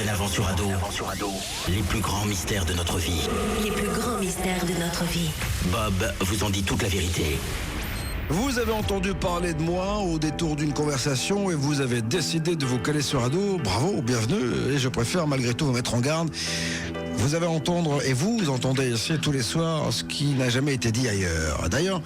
Dorénavant sur Ado, les plus grands mystères de notre vie. Les plus grands mystères de notre vie. Bob vous en dit toute la vérité. Vous avez entendu parler de moi au détour d'une conversation et vous avez décidé de vous caler sur Ado. Bravo, bienvenue. Et je préfère malgré tout vous mettre en garde. Vous allez entendre, et vous entendez ici tous les soirs, ce qui n'a jamais été dit ailleurs. D'ailleurs,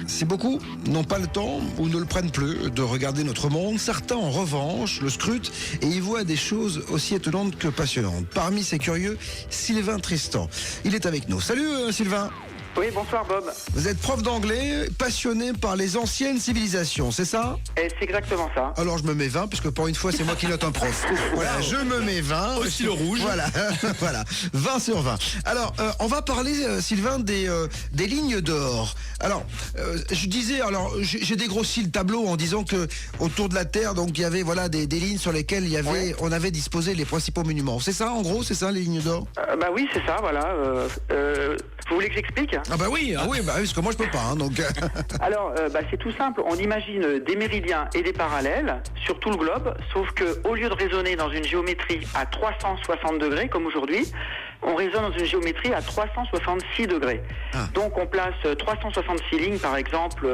si beaucoup n'ont pas le temps ou ne le prennent plus de regarder notre monde, certains en revanche le scrutent et y voient des choses aussi étonnantes que passionnantes. Parmi ces curieux, Sylvain Tristan. Il est avec nous. Salut Sylvain. Oui, bonsoir Bob. Vous êtes prof d'anglais, passionné par les anciennes civilisations, c'est ça? Et c'est exactement ça. Alors je me mets 20, puisque pour une fois c'est moi qui note un prof. Voilà, je me mets 20. Aussi le rouge. Voilà, voilà, 20 sur 20. Alors, on va parler, Sylvain, des lignes d'or. Alors, je disais, j'ai dégrossi le tableau en disant que autour de la Terre, donc il y avait des lignes sur lesquelles on avait disposé les principaux monuments. C'est ça, en gros, c'est ça, les lignes d'or? Bah oui, c'est ça, voilà. Vous voulez que j'explique? Ah bah oui, parce que moi je peux pas, donc. Alors, c'est tout simple. On imagine des méridiens et des parallèles sur tout le globe, sauf que au lieu de raisonner dans une géométrie à 360 degrés comme aujourd'hui, on raisonne dans une géométrie à 366 degrés. Ah. Donc on place 366 lignes, par exemple.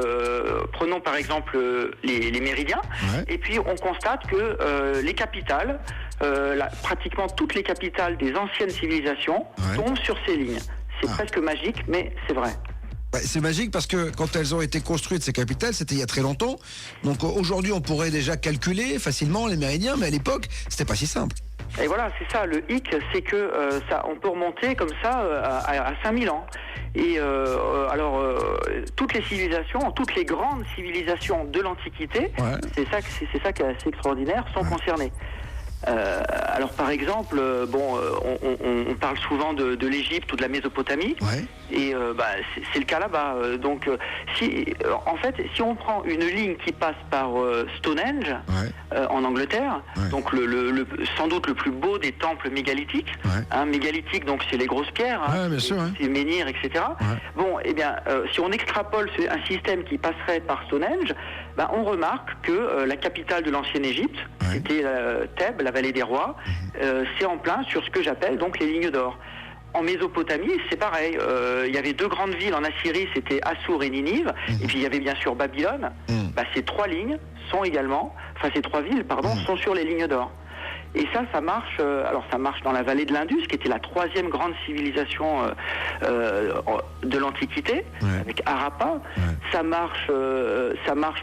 Prenons par exemple les méridiens, et puis on constate que les capitales, pratiquement toutes les capitales des anciennes civilisations tombent sur ces lignes. C'est presque magique, mais c'est vrai. C'est magique parce que quand elles ont été construites, ces capitales, c'était il y a très longtemps. Donc aujourd'hui, on pourrait déjà calculer facilement les méridiens, mais à l'époque, c'était pas si simple. Et voilà, c'est ça, le hic, c'est que on peut remonter comme ça à 5000 ans. Et toutes les civilisations, toutes les grandes civilisations de l'Antiquité, c'est ça qui est assez extraordinaire, sont concernées. Alors par exemple, on parle souvent de l'Égypte ou de la Mésopotamie, et c'est le cas là-bas. Donc, si on prend une ligne qui passe par Stonehenge en Angleterre, donc sans doute le plus beau des temples mégalithiques, mégalithique, donc c'est les grosses pierres, c'est menhir, etc. Bon, si on extrapole un système qui passerait par Stonehenge, on remarque que la capitale de l'ancienne Égypte, c'était Thèbes, la vallée des rois, c'est en plein sur ce que j'appelle donc les lignes d'or. En Mésopotamie, c'est pareil. Il y avait deux grandes villes en Assyrie, c'était Assour et Ninive, et puis il y avait bien sûr Babylone. Ces trois villes, sont sur les lignes d'or. Et ça marche. Ça marche dans la vallée de l'Indus, qui était la troisième grande civilisation de l'Antiquité, avec Harappa. Ça marche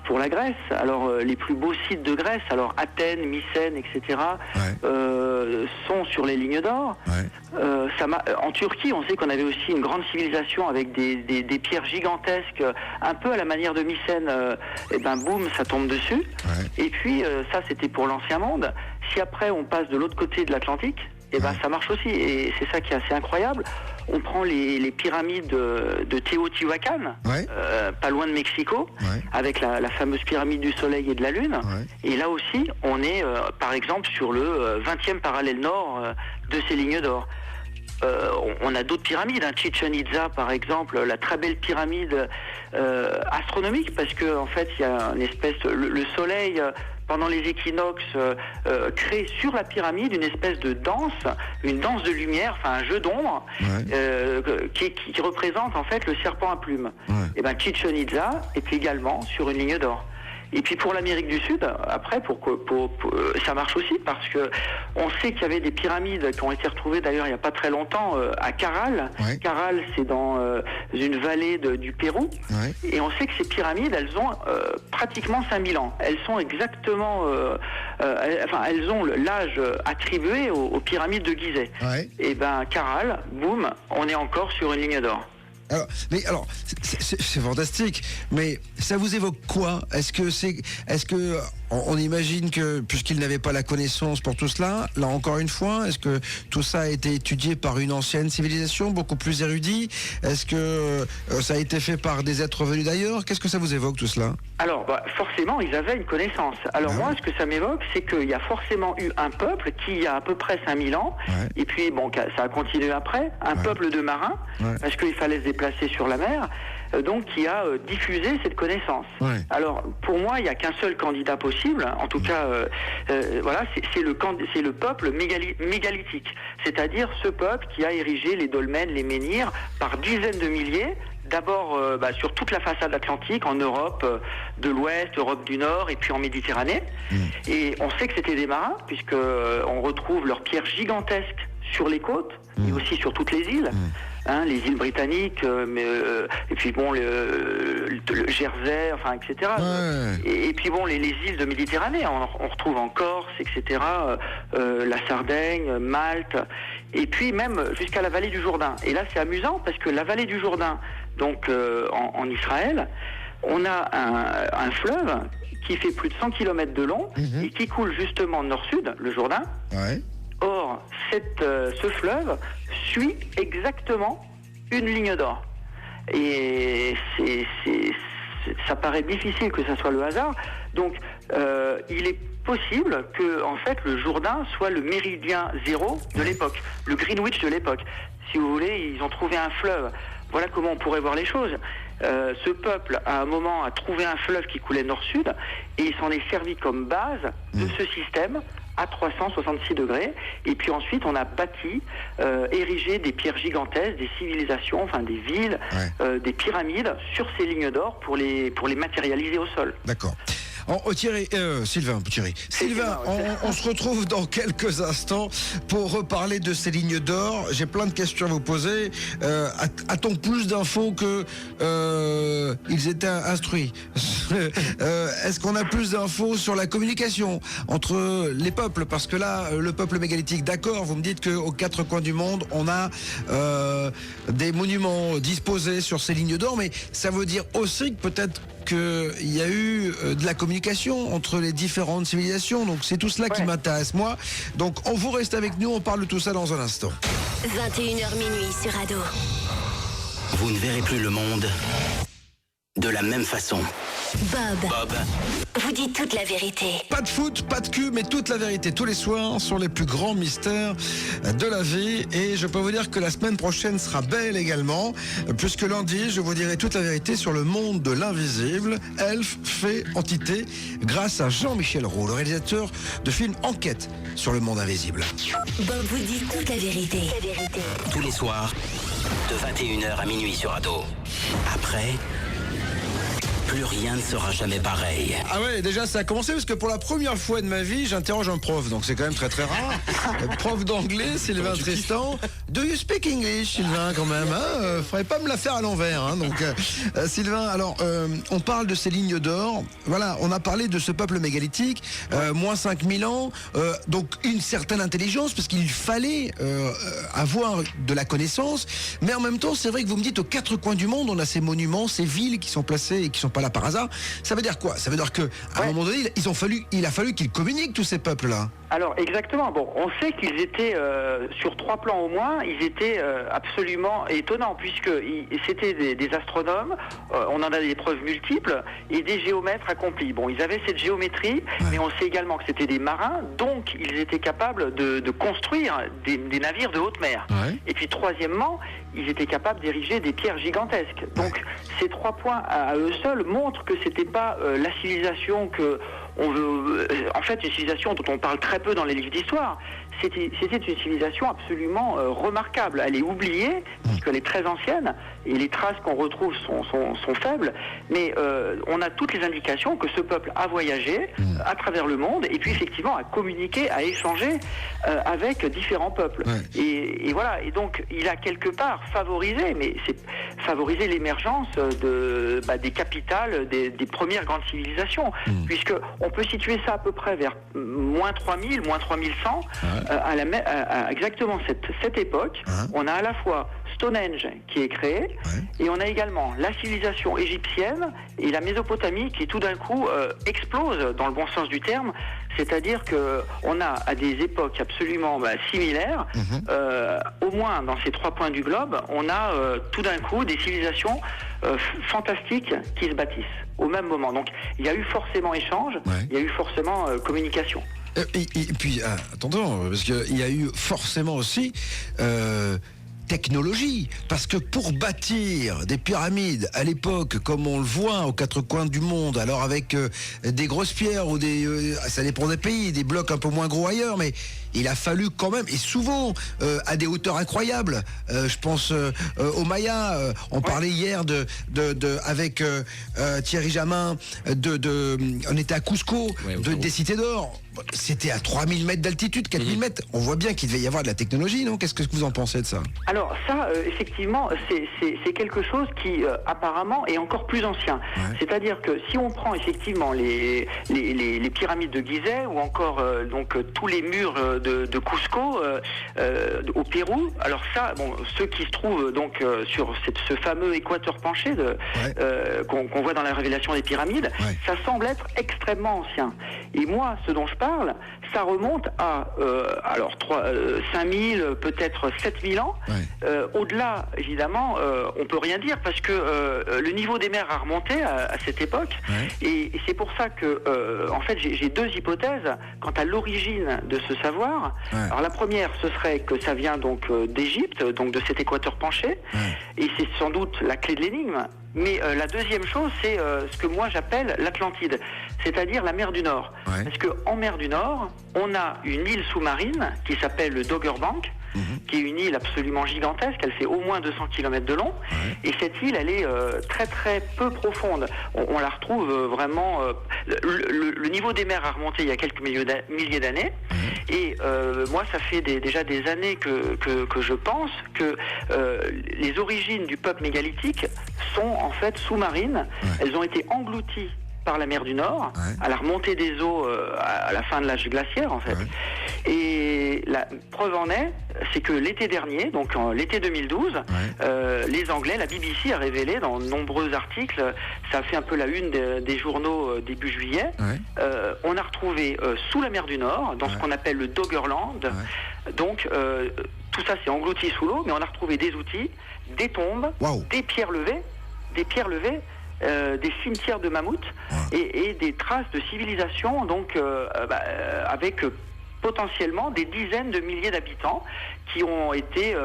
pour la Grèce. Alors les plus beaux sites de Grèce, Athènes, Mycène, etc., sont sur les lignes d'or. En Turquie, on sait qu'on avait aussi une grande civilisation avec des pierres gigantesques, un peu à la manière de Mycène. Boum, ça tombe dessus. Et puis ça, c'était pour l'ancien monde. Si après on passe de l'autre côté de l'Atlantique, ça marche aussi. Et c'est ça qui est assez incroyable. On prend les pyramides de Teotihuacan, pas loin de Mexico, avec la fameuse pyramide du Soleil et de la Lune. Et là aussi, on est par exemple sur le 20e parallèle nord de ces lignes d'or. On a d'autres pyramides, Chichen Itza par exemple, la très belle pyramide astronomique, parce que en fait il y a une espèce, le soleil pendant les équinoxes crée sur la pyramide une espèce de danse, une danse de lumière, un jeu d'ombre qui représente en fait le serpent à plumes. Et Chichen Itza est également sur une ligne d'or. Et puis pour l'Amérique du Sud, après, ça marche aussi, parce que on sait qu'il y avait des pyramides qui ont été retrouvées d'ailleurs il n'y a pas très longtemps à Caral. Caral, c'est dans une vallée du Pérou. Et on sait que ces pyramides, elles ont pratiquement 5000 ans. Elles sont exactement... elles ont l'âge attribué aux pyramides de Gizeh. Et Caral, boum, on est encore sur une ligne d'or. Alors, c'est fantastique, mais ça vous évoque quoi? Est-ce que on imagine que, puisqu'il n'avait pas la connaissance pour tout cela, là encore une fois, est-ce que tout ça a été étudié par une ancienne civilisation, beaucoup plus érudit? Est-ce que ça a été fait par des êtres venus d'ailleurs? Qu'est-ce que ça vous évoque tout cela? Alors, forcément, ils avaient une connaissance. Alors moi, ce que ça m'évoque, c'est qu'il y a forcément eu un peuple qui, il y a à peu près 5000 ans, et puis ça a continué après, un peuple de marins, parce qu'il fallait se déplacer sur la mer, donc qui a diffusé cette connaissance. Ouais. Alors pour moi, il n'y a qu'un seul candidat possible. En tout cas, voilà, c'est le peuple mégalithique, c'est-à-dire ce peuple qui a érigé les dolmens, les menhirs par dizaines de milliers. D'abord sur toute la façade atlantique, en Europe de l'Ouest, Europe du Nord et puis en Méditerranée. Et on sait que c'était des marins, puisque on retrouve leurs pierres gigantesques sur les côtes et aussi sur toutes les îles. Les îles britanniques, et puis bon, le Jersey, enfin, etc. Ouais. Et puis bon, les îles de Méditerranée, on retrouve en Corse, etc. La Sardaigne, Malte, et puis même jusqu'à la vallée du Jourdain. Et là, c'est amusant parce que la vallée du Jourdain, donc en Israël, on a un fleuve qui fait plus de 100 km de long et qui coule justement nord-sud, le Jourdain. Ouais. Or, ce fleuve suit exactement une ligne d'or. Et ça paraît difficile que ça soit le hasard. Donc, il est possible que, en fait, le Jourdain soit le méridien zéro de l'époque, le Greenwich de l'époque. Si vous voulez, ils ont trouvé un fleuve. Voilà comment on pourrait voir les choses. Ce peuple, à un moment, a trouvé un fleuve qui coulait nord-sud et il s'en est servi comme base de ce système à 366 degrés. Et puis ensuite, on a bâti, érigé des pierres gigantesques, des civilisations, enfin des villes, des pyramides sur ces lignes d'or pour les matérialiser au sol. D'accord. Sylvain, on se retrouve dans quelques instants pour reparler de ces lignes d'or. J'ai plein de questions à vous poser. A-t-on plus d'infos que ils étaient instruits? Est-ce qu'on a plus d'infos sur la communication entre les peuples? Parce que là, le peuple mégalithique, d'accord, vous me dites qu'aux quatre coins du monde, on a des monuments disposés sur ces lignes d'or, mais ça veut dire aussi que peut-être qu'il y a eu de la communication entre les différentes civilisations. Donc c'est tout cela qui m'intéresse moi. Donc on vous reste avec nous, on parle de tout ça dans un instant. 21h minuit sur Ado. Vous ne verrez plus le monde de la même façon. Bob vous dit toute la vérité. Pas de foot, pas de cul, mais toute la vérité. Tous les soirs sont les plus grands mystères de la vie. Et je peux vous dire que la semaine prochaine sera belle également, puisque lundi, je vous dirai toute la vérité sur le monde de l'invisible, elfe, fée, entité, grâce à Jean-Michel Roux, le réalisateur de film Enquête sur le monde invisible. Bob vous dit toute la vérité. Tous les soirs, de 21h à minuit sur Ado. Après, plus rien ne sera jamais pareil. Ah ouais, déjà ça a commencé parce que pour la première fois de ma vie, j'interroge un prof, donc c'est quand même très très rare. Prof d'anglais, Sylvain Tristan. Do you speak English, Sylvain, quand même, hein? Faudrait pas me la faire à l'envers, hein. Donc, Sylvain, alors, on parle de ces lignes d'or. Voilà, on a parlé de ce peuple mégalithique, moins 5000 ans, donc une certaine intelligence, parce qu'il fallait avoir de la connaissance. Mais en même temps, c'est vrai que vous me dites, aux quatre coins du monde, on a ces monuments, ces villes qui sont placées et qui sont pas là par hasard. Ça veut dire quoi? Ça veut dire que à un moment donné, il a fallu qu'ils communiquent, tous ces peuples-là. Alors exactement. Bon, on sait qu'ils étaient sur 3 plans au moins. Ils étaient absolument étonnants puisque c'était des astronomes. On en a des preuves multiples et des géomètres accomplis. Bon, ils avaient cette géométrie, mais on sait également que c'était des marins, donc ils étaient capables de construire des navires de haute mer. Et puis troisièmement, ils étaient capables d'ériger des pierres gigantesques. Donc ces 3 points à eux seuls montrent que c'était pas la civilisation que on veut, en fait, une civilisation dont on parle très peu dans les livres d'histoire. C'était une civilisation absolument remarquable. Elle est oubliée, puisqu'elle est très ancienne, et les traces qu'on retrouve sont faibles, mais on a toutes les indications que ce peuple a voyagé à travers le monde, et puis effectivement a communiqué, a échangé avec différents peuples. Et voilà, et donc il a quelque part favorisé, mais c'est favoriser l'émergence des capitales des premières grandes civilisations, puisque on peut situer ça à peu près vers moins 3000, moins 3100, à exactement cette époque. On a à la fois Stonehenge qui est créé, et on a également la civilisation égyptienne et la Mésopotamie qui tout d'un coup explose dans le bon sens du terme, c'est-à-dire que on a à des époques absolument similaires, au moins dans ces 3 points du globe, on a tout d'un coup des civilisations fantastiques qui se bâtissent au même moment. Donc il y a eu forcément échange, il y a eu forcément communication. Et puis, attendons, parce qu'il y a eu forcément aussi technologie. Parce que pour bâtir des pyramides à l'époque, comme on le voit aux quatre coins du monde, alors avec des grosses pierres ou ça dépend des pays, des blocs un peu moins gros ailleurs, mais il a fallu quand même, et souvent à des hauteurs incroyables. Je pense aux Mayas. On parlait hier avec Thierry Jamin, on était à Cusco, des cités d'or. C'était à 3000 mètres d'altitude, 4000 mètres. On voit bien qu'il devait y avoir de la technologie, non? Qu'est-ce que vous en pensez de ça? Alors ça, effectivement, c'est quelque chose qui apparemment est encore plus ancien. Ouais. C'est-à-dire que si on prend effectivement les pyramides de Gizeh ou encore tous les murs de Cusco au Pérou, alors ça, ceux qui se trouvent donc sur ce fameux équateur penché qu'on voit dans la révélation des pyramides, ça semble être extrêmement ancien. Et moi, ce dont je parle, ça remonte à 5000, peut-être 7000 ans. Au-delà, évidemment, on peut rien dire parce que le niveau des mers a remonté à cette époque. Et c'est pour ça que, en fait, j'ai deux hypothèses quant à l'origine de ce savoir. Alors la première, ce serait que ça vient donc d'Égypte, donc de cet équateur penché. Et c'est sans doute la clé de l'énigme. Mais la deuxième chose, c'est ce que moi j'appelle l'Atlantide, c'est-à-dire la mer du Nord. Parce qu'en mer du Nord, on a une île sous-marine qui s'appelle le Dogger Bank, qui est une île absolument gigantesque, elle fait au moins 200 km de long, et cette île, elle est très très peu profonde. On la retrouve vraiment... le niveau des mers a remonté il y a quelques milliers d'années, et moi ça fait déjà des années que je pense que les origines du peuple mégalithique sont en fait sous-marines. Elles ont été englouties par la mer du Nord, à la remontée des eaux à la fin de l'âge glaciaire en fait. Et la preuve en est, c'est que l'été dernier, donc l'été 2012, les Anglais, la BBC a révélé dans de nombreux articles, ça a fait un peu la une des journaux début juillet, on a retrouvé sous la mer du Nord, dans ce qu'on appelle le Doggerland, donc tout ça c'est englouti sous l'eau, mais on a retrouvé des outils, des tombes, des pierres levées, des cimetières de mammouths et des traces de civilisation, donc avec potentiellement des dizaines de milliers d'habitants qui ont été,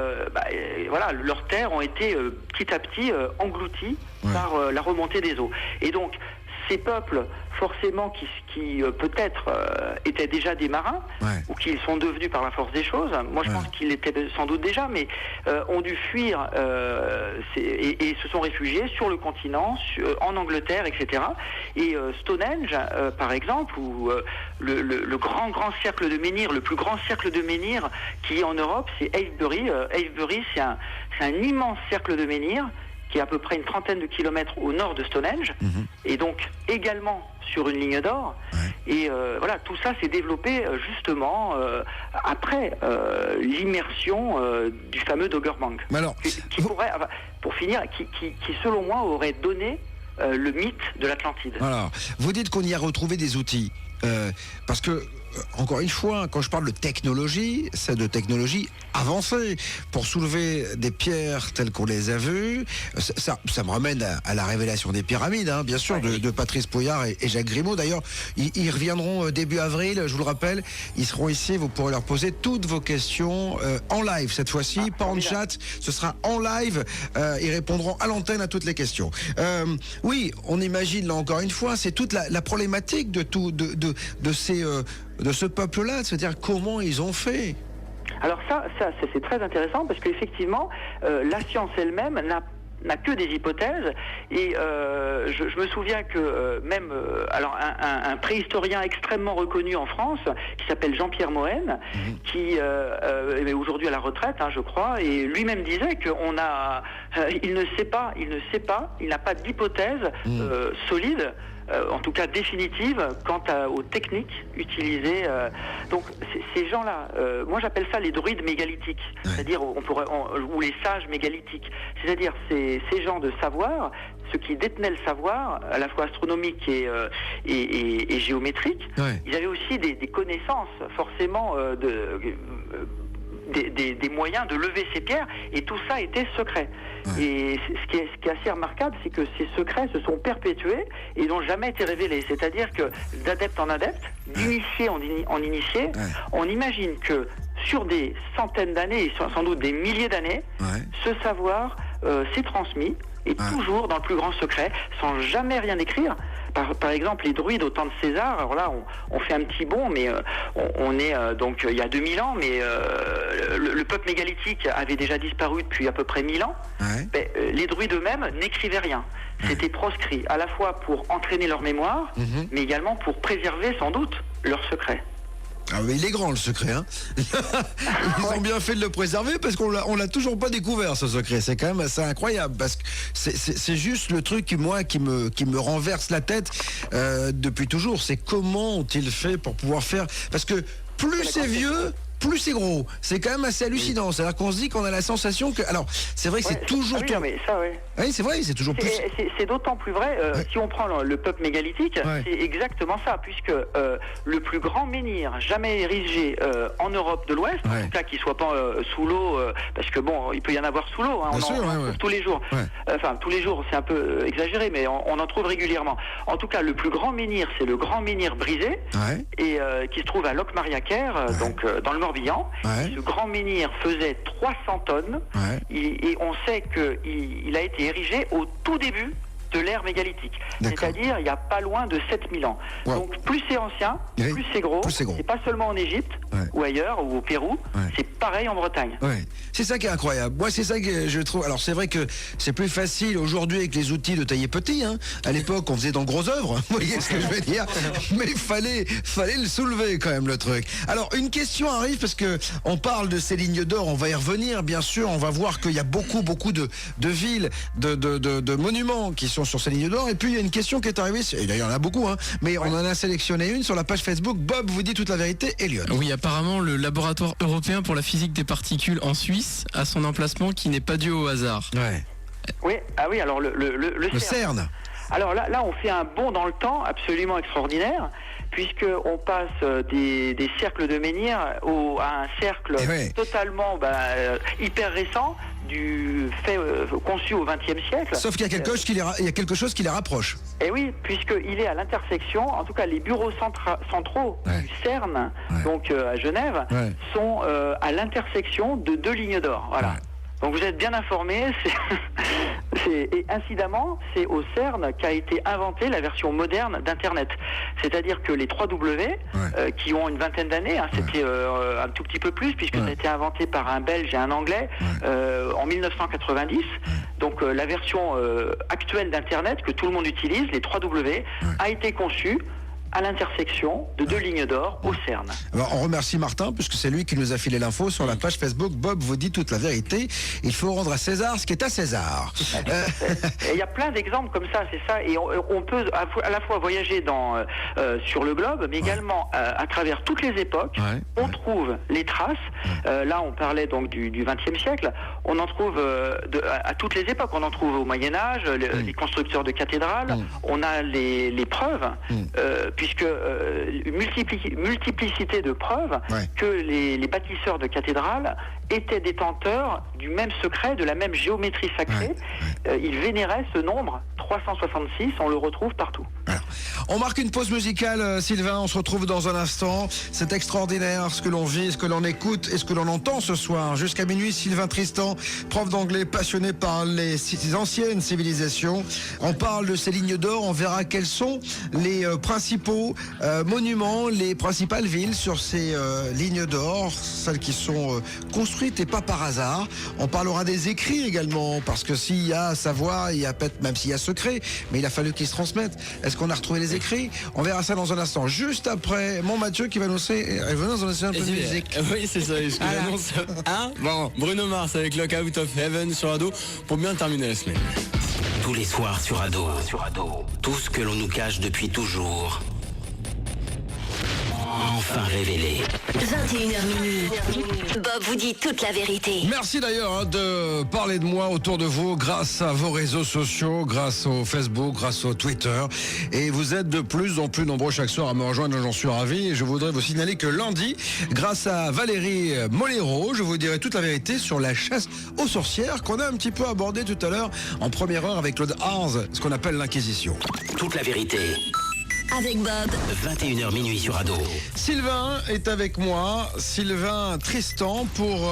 leurs terres ont été petit à petit englouties par la remontée des eaux. Et donc ces peuples, forcément, qui peut-être étaient déjà des marins, ou qu'ils sont devenus par la force des choses, moi je pense qu'ils l'étaient sans doute déjà, mais ont dû fuir et se sont réfugiés sur le continent, en Angleterre, etc. Et Stonehenge, par exemple, ou le grand cercle de menhir, le plus grand cercle de menhir qui est en Europe, c'est Avebury. Avebury, c'est un immense cercle de menhir qui est à peu près une trentaine de kilomètres au nord de Stonehenge, et donc également sur une ligne d'or. Et tout ça s'est développé justement après l'immersion du fameux Dogger Bank. Qui pourrait, pour finir, qui selon moi aurait donné le mythe de l'Atlantide. Alors, vous dites qu'on y a retrouvé des outils, parce que encore une fois, quand je parle de technologie, c'est de technologie avancée. Pour soulever des pierres telles qu'on les a vues, ça me ramène à la révélation des pyramides, bien sûr, de Patrice Pouillard et Jacques Grimaud. D'ailleurs, ils reviendront début avril, je vous le rappelle. Ils seront ici, vous pourrez leur poser toutes vos questions en live cette fois-ci, pas en chat, ce sera en live. Ils répondront à l'antenne à toutes les questions. Oui, on imagine là encore une fois, c'est toute la problématique de ce peuple-là, de se dire comment ils ont fait. Alors ça c'est très intéressant parce qu'effectivement, la science elle-même n'a que des hypothèses et je me souviens que même un préhistorien extrêmement reconnu en France qui s'appelle Jean-Pierre Mohen, qui est aujourd'hui à la retraite, je crois, et lui-même disait il ne sait pas, il n'a pas d'hypothèse solide, en tout cas définitive, quant aux techniques utilisées. Donc ces gens-là, moi j'appelle ça les druides mégalithiques, c'est-à-dire ou les sages mégalithiques, c'est-à-dire ces gens de savoir, ceux qui détenaient le savoir, à la fois astronomique et géométrique. Ils avaient aussi des connaissances forcément des moyens de lever ces pierres, et tout ça était secret. Et ce qui est assez remarquable, c'est que ces secrets se sont perpétués et n'ont jamais été révélés. C'est-à-dire que d'adepte en adepte, d'initié en initié, on imagine que sur des centaines d'années, et sans doute des milliers d'années, ce savoir s'est transmis, et toujours dans le plus grand secret, sans jamais rien écrire. Par exemple, les druides au temps de César, alors là, on fait un petit bond, mais on est donc il y a 2000 ans, mais le peuple mégalithique avait déjà disparu depuis à peu près 1000 ans. Mais, les druides eux-mêmes n'écrivaient rien. C'était proscrit, à la fois pour entraîner leur mémoire, mais également pour préserver sans doute leur secret. Ah mais il est grand le secret, hein. Ils ont bien fait de le préserver parce qu'on l'a toujours pas découvert, ce secret. C'est quand même assez incroyable parce que c'est juste le truc qui me renverse la tête depuis toujours. C'est comment ont-ils fait pour pouvoir faire, parce que plus c'est vieux, plus c'est gros. C'est quand même assez hallucinant. C'est-à-dire qu'on se dit qu'on a la sensation que... Alors, c'est vrai que c'est toujours... Oui, mais ça, oui, c'est vrai, c'est toujours plus... C'est d'autant plus vrai, si on prend le peuple mégalithique, c'est exactement ça, puisque le plus grand menhir jamais érigé en Europe de l'Ouest, en tout cas qui soit pas sous l'eau, parce que bon, il peut y en avoir sous l'eau, hein, on en trouve tous les jours. Enfin, tous les jours, c'est un peu exagéré, mais on en trouve régulièrement. En tout cas, le plus grand menhir, c'est le grand menhir brisé, et qui se trouve à Locmariaquer, donc dans le Morbihan. Ce grand menhir faisait 300 tonnes, et on sait qu'il a été érigé au tout début de l'ère mégalithique. C'est-à-dire il n'y a pas loin de 7000 ans. Donc plus c'est ancien, plus c'est gros. C'est pas seulement en Égypte ou ailleurs, ou au Pérou, c'est pareil en Bretagne. C'est ça qui est incroyable. Moi, c'est ça que je trouve. Alors c'est vrai que c'est plus facile aujourd'hui avec les outils de tailler petit, hein. À l'époque, on faisait dans gros œuvres, vous voyez ce que je veux dire. Mais il fallait le soulever quand même, le truc. Alors une question arrive parce que on parle de ces lignes d'or, on va y revenir bien sûr, on va voir qu'il y a beaucoup de villes, de monuments qui sont sur ces lignes d'or. Et puis il y a une question qui est arrivée, et d'ailleurs il y en a beaucoup, hein, mais on en a sélectionné une sur la page Facebook. Bob vous dit toute la vérité, Elliot. Oui, apparemment le laboratoire européen pour la physique des particules en Suisse a son emplacement qui n'est pas dû au hasard. Oui, alors le CERN. Alors là, on fait un bond dans le temps absolument extraordinaire, puisqu'on passe des cercles de menhir à un cercle totalement hyper récent, du fait conçu au XXe siècle. Sauf qu'il y a quelque chose qui les rapproche. Et oui, puisqu'il est à l'intersection, en tout cas les bureaux centraux du CERN, donc à Genève, sont à l'intersection de deux lignes d'or. Voilà. Donc vous êtes bien informés. Et incidemment, c'est au CERN qu'a été inventée la version moderne d'Internet. C'est-à-dire que les 3W, qui ont une vingtaine d'années, c'était un tout petit peu plus, puisque ça a été inventé par un Belge et un Anglais en 1990. Donc la version actuelle d'Internet, que tout le monde utilise, les 3W, a été conçue à l'intersection de deux lignes d'or au CERN. Alors, on remercie Martin, puisque c'est lui qui nous a filé l'info sur la page Facebook. Bob vous dit toute la vérité. Il faut rendre à César ce qui est à César. Il y a plein d'exemples comme ça, c'est ça. Et on peut à la fois voyager sur le globe, mais également à travers toutes les époques. On trouve les traces. Là, on parlait donc du XXe siècle. On en trouve à toutes les époques. On en trouve au Moyen-Âge, les constructeurs de cathédrales. On a les preuves, puisque multiplicité de preuves que les bâtisseurs de cathédrales étaient détenteurs du même secret, de la même géométrie sacrée. Ils vénéraient ce nombre 366, on le retrouve partout. Alors, on marque une pause musicale, Sylvain, on se retrouve dans un instant. C'est extraordinaire ce que l'on vit, ce que l'on écoute et ce que l'on entend ce soir. Jusqu'à minuit, Sylvain Tristan, prof d'anglais passionné par les anciennes civilisations. On parle de ces lignes d'or, on verra quels sont les principaux monuments, les principales villes sur ces lignes d'or, celles qui sont construites et pas par hasard. On parlera des écrits également, parce que s'il y a à savoir, il y a peut-être, même s'il y a secret, mais il a fallu qu'ils se transmettent. Est-ce qu'on a retrouvé les écrits? On verra ça dans un instant. Juste après, mon Mathieu qui va annoncer, venons annoncer un peu de musique. Oui, c'est ça, ce que j'annonce. Bon, Bruno Mars avec Lockout of Heaven sur Ado, pour bien terminer la semaine. Tous les soirs sur Ado. Tout ce que l'on nous cache depuis toujours. Enfin révélé. 21h minuit. Bob vous dit toute la vérité. Merci d'ailleurs de parler de moi autour de vous grâce à vos réseaux sociaux, grâce au Facebook, grâce au Twitter. Et vous êtes de plus en plus nombreux chaque soir à me rejoindre, j'en suis ravi. Et je voudrais vous signaler que lundi, grâce à Valérie Molero, je vous dirai toute la vérité sur la chasse aux sorcières qu'on a un petit peu abordé tout à l'heure en première heure avec Claude Harz, ce qu'on appelle l'Inquisition. Toute la vérité. avec Bob. 21h minuit sur Ado. Sylvain est avec moi, Sylvain Tristan, pour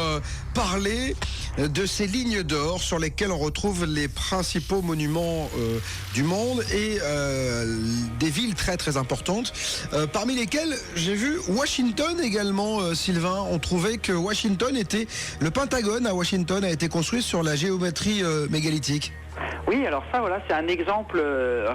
parler de ces lignes d'or sur lesquelles on retrouve les principaux monuments du monde et des villes très très importantes, parmi lesquelles j'ai vu Washington également. Sylvain, on trouvait que Washington était, le Pentagone à Washington a été construit sur la géométrie mégalithique. Oui, alors ça, voilà, c'est un exemple